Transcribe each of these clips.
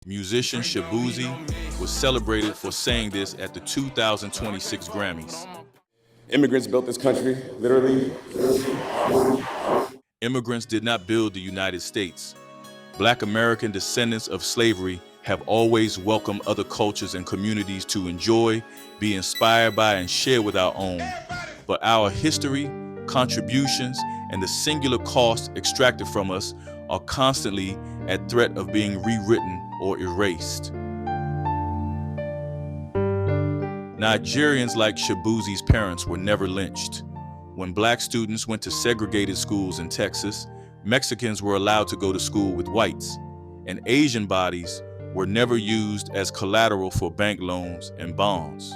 Musician Shaboozey was celebrated for saying this at the 2026 Grammys. Immigrants built this country, literally. Immigrants did not build the United States. Black American descendants of slavery have always welcomed other cultures and communities to enjoy, be inspired by, and share with our own. But our history, contributions, and the singular cost extracted from us are constantly at threat of being rewritten or erased. Nigerians like Shaboozey's parents were never lynched. When black students went to segregated schools in Texas, Mexicans were allowed to go to school with whites, and Asian bodies were never used as collateral for bank loans and bonds.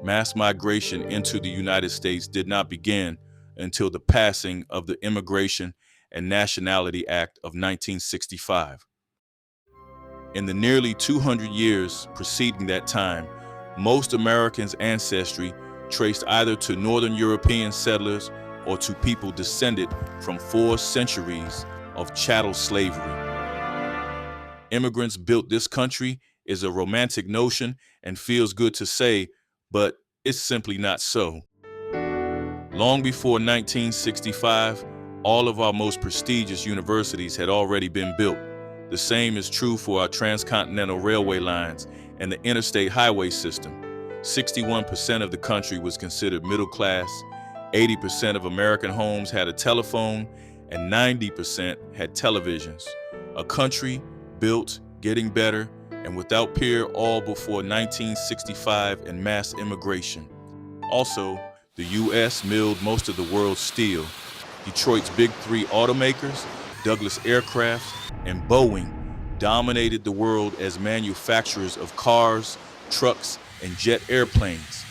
Mass migration into the United States did not begin until the passing of the Immigration and Nationality Act of 1965. In the nearly 200 years preceding that time, most Americans' ancestry traced either to Northern European settlers or to people descended from 4 centuries of chattel slavery. Immigrants built this country is a romantic notion and feels good to say, but it's simply not so. Long before 1965, all of our most prestigious universities had already been built. The same is true for our transcontinental railway lines and the interstate highway system. 61% of the country was considered middle class, 80% of American homes had a telephone, and 90% had televisions. A country built, getting better, and without peer all before 1965 and mass immigration. Also, the U.S. milled most of the world's steel. Detroit's big 3 automakers, Douglas Aircraft, and Boeing dominated the world as manufacturers of cars, trucks, and jet airplanes.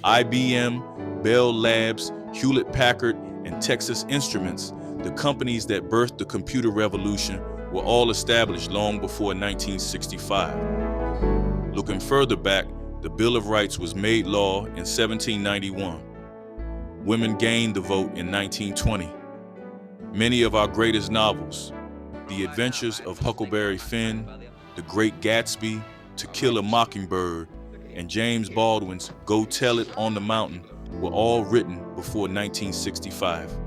IBM, Bell Labs, Hewlett-Packard, and Texas Instruments, the companies that birthed the computer revolution, were all established long before 1965. Looking further back, the Bill of Rights was made law in 1791. Women gained the vote in 1920. Many of our greatest novels, The Adventures of Huckleberry Finn, The Great Gatsby, To Kill a Mockingbird, and James Baldwin's Go Tell It on the Mountain, were all written before 1965.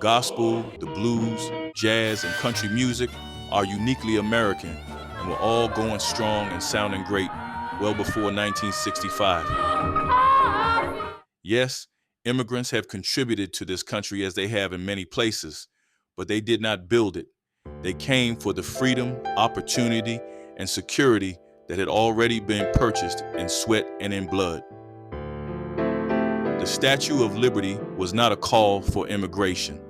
Gospel, the blues, jazz, and country music are uniquely American and were all going strong and sounding great well before 1965. Yes, immigrants have contributed to this country as they have in many places, but they did not build it. They came for the freedom, opportunity, and security that had already been purchased in sweat and in blood. The Statue of Liberty was not a call for immigration.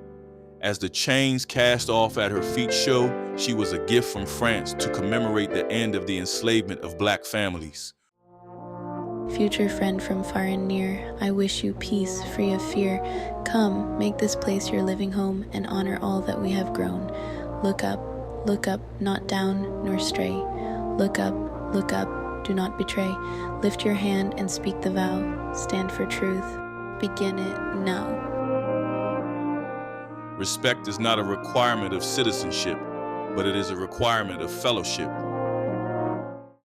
As the chains cast off at her feet show, she was a gift from France to commemorate the end of the enslavement of black families. Future friend from far and near, I wish you peace, free of fear. Come, make this place your living home, and honor all that we have grown. Look up, not down nor stray. Look up, do not betray. Lift your hand and speak the vow. Stand for truth. Begin it now. Respect is not a requirement of citizenship, but it is a requirement of fellowship.